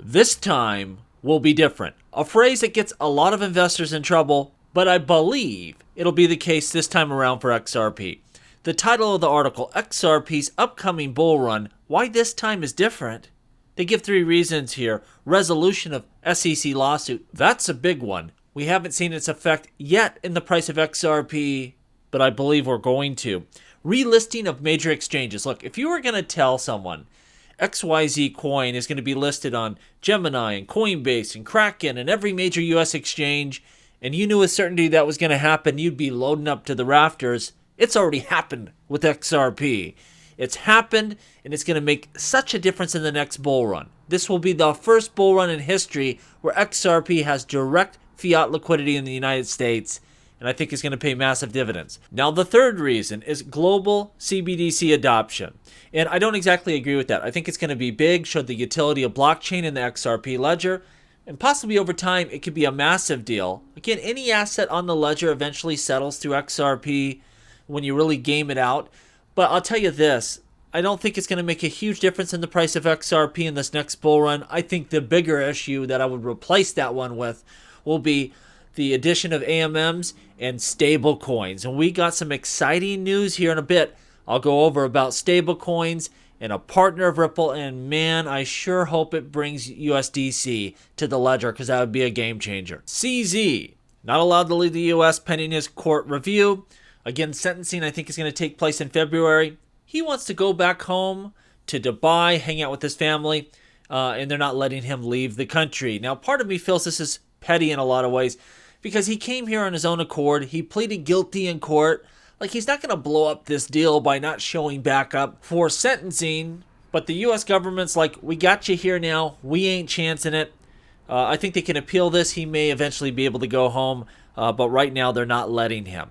This time will be different. A phrase that gets a lot of investors in trouble, but I believe it'll be the case this time around for XRP. The title of the article, XRP's Upcoming Bull Run, Why This Time is Different. They give 3 reasons here. Resolution of SEC lawsuit, that's a big one. We haven't seen its effect yet in the price of XRP, but I believe we're going to. Relisting of major exchanges. Look, if you were going to tell someone XYZ coin is going to be listed on Gemini and Coinbase and Kraken and every major US exchange, and you knew with certainty that was going to happen, you'd be loading up to the rafters. It's already happened with XRP. It's happened, and it's going to make such a difference in the next bull run. This will be the first bull run in history where XRP has direct fiat liquidity in the United States, and I think it's going to pay massive dividends. Now, the third reason is global CBDC adoption. And I don't exactly agree with that. I think it's going to be big, show the utility of blockchain in the XRP ledger, and possibly over time, it could be a massive deal. Again, any asset on the ledger eventually settles through XRP when you really game it out. But I'll tell you this, I don't think it's going to make a huge difference in the price of XRP in this next bull run. I think the bigger issue that I would replace that one with will be the addition of AMMs and stable coins. And we got some exciting news here in a bit. I'll go over about stable coins and a partner of Ripple. And man, I sure hope it brings USDC to the ledger because that would be a game changer. CZ, not allowed to leave the US pending his court review. Again, sentencing I think is going to take place in February. He wants to go back home to Dubai, hang out with his family, and they're not letting him leave the country. Now, part of me feels this is petty in a lot of ways because he came here on his own accord. He pleaded guilty in court. Like, he's not going to blow up this deal by not showing back up for sentencing. But the U.S. government's like, we got you here now. We ain't chancing it. I think they can appeal this. He may eventually be able to go home, but right now they're not letting him.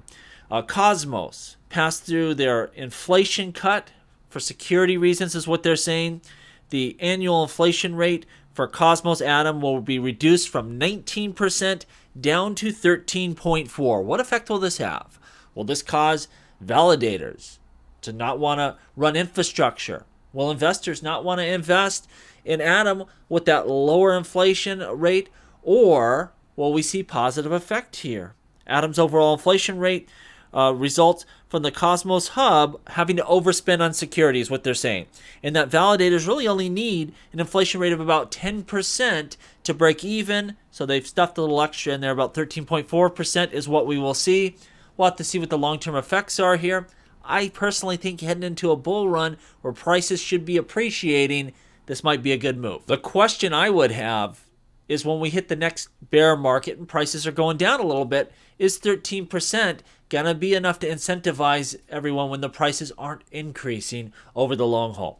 Cosmos passed through their inflation cut for security reasons is what they're saying. The annual inflation rate for Cosmos Atom will be reduced from 19% down to 13.4%. What effect will this have? Will this cause validators to not want to run infrastructure? Will investors not want to invest in Atom with that lower inflation rate? Or will we see positive effect here? Atom's overall inflation rate results from the Cosmos Hub having to overspend on security is what they're saying. And that validators really only need an inflation rate of about 10% to break even. So they've stuffed a little extra in there. About 13.4% is what we will see. We'll have to see what the long-term effects are here. I personally think heading into a bull run where prices should be appreciating, this might be a good move. The question I would have is when we hit the next bear market and prices are going down a little bit, is 13% going to be enough to incentivize everyone when the prices aren't increasing over the long haul?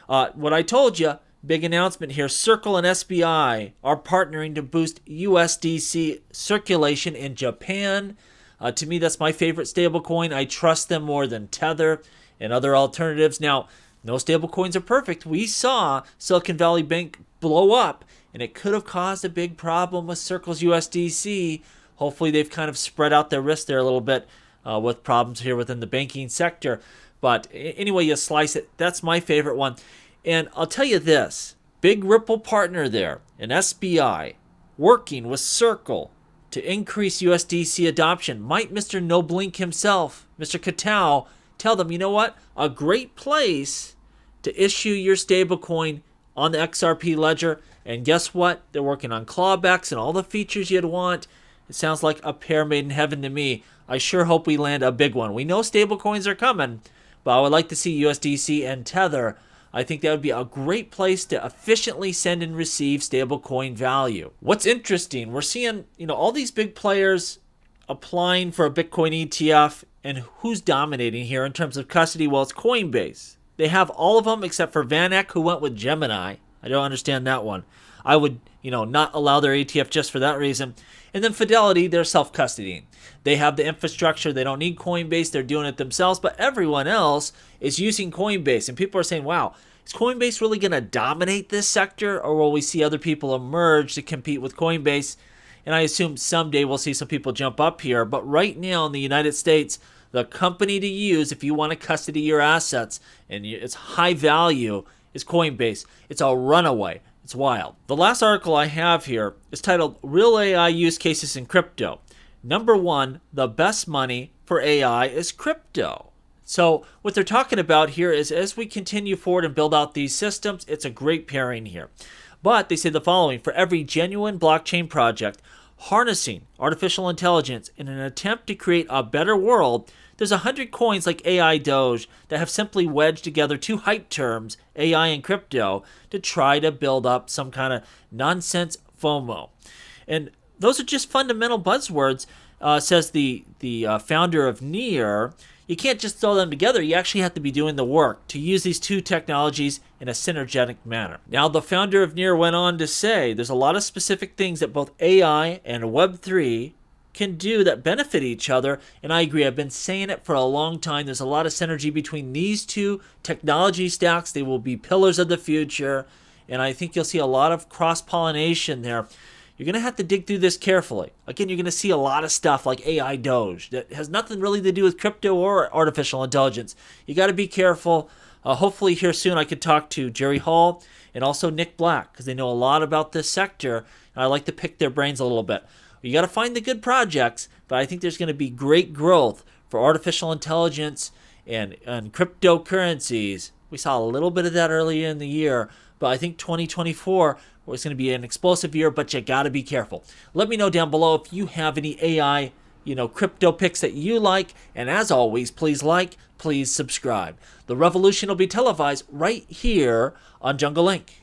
What I told you, big announcement here, Circle and SBI are partnering to boost USDC circulation in Japan. To me, that's my favorite stablecoin. I trust them more than Tether and other alternatives. Now, no stablecoins are perfect. We saw Silicon Valley Bank blow up, and it could have caused a big problem with Circle's USDC. Hopefully, they've kind of spread out their risk there a little bit with problems here within the banking sector. But anyway you slice it, that's my favorite one. And I'll tell you this, big Ripple partner there, an SBI, working with Circle to increase USDC adoption. Might Mr. Noblink himself, Mr. Katao, tell them, you know what? A great place to issue your stablecoin on the XRP ledger. And guess what? They're working on clawbacks and all the features you'd want. It sounds like a pair made in heaven to me. I sure hope we land a big one. We know stablecoins are coming, but I would like to see USDC and Tether. I think that would be a great place to efficiently send and receive stablecoin value. What's interesting, we're seeing, all these big players applying for a Bitcoin ETF, and who's dominating here in terms of custody? Well, it's Coinbase. They have all of them except for VanEck, who went with Gemini. I don't understand that one. I would, not allow their ETF just for that reason. And then Fidelity, they're self-custodying. They have the infrastructure. They don't need Coinbase. They're doing it themselves. But everyone else is using Coinbase. And people are saying, wow, is Coinbase really going to dominate this sector? Or will we see other people emerge to compete with Coinbase? And I assume someday we'll see some people jump up here. But right now in the United States, the company to use if you want to custody your assets and it's high value is Coinbase. It's a runaway. It's wild. The last article I have here is titled Real AI Use Cases in Crypto. Number one, the best money for AI is crypto. So what they're talking about here is as we continue forward and build out these systems, it's a great pairing here. But they say the following: for every genuine blockchain project harnessing artificial intelligence in an attempt to create a better world, there's 100 coins like AI Doge that have simply wedged together two hype terms, AI and crypto, to try to build up some kind of nonsense FOMO. And those are just fundamental buzzwords, says the founder of Near. You can't just throw them together. You actually have to be doing the work to use these two technologies in a synergetic manner. Now, the founder of Near went on to say there's a lot of specific things that both AI and Web3 can do that benefit each other, and I agree. I've been saying it for a long time. There's a lot of synergy between these two technology stacks. They will be pillars of the future, and I think you'll see a lot of cross-pollination there. You're going to have to dig through this carefully. Again, you're going to see a lot of stuff like AI Doge that has nothing really to do with crypto or artificial intelligence. You got to be careful. Hopefully here soon I could talk to Jerry Hall and also Nick Black, because they know a lot about this sector, and I like to pick their brains a little bit. You got to find the good projects, but I think there's going to be great growth for artificial intelligence and cryptocurrencies. We saw a little bit of that earlier in the year, but I think 2024 was going to be an explosive year, but you got to be careful. Let me know down below if you have any AI, crypto picks that you like, and as always, please like, please subscribe. The revolution will be televised right here on Jungle Link.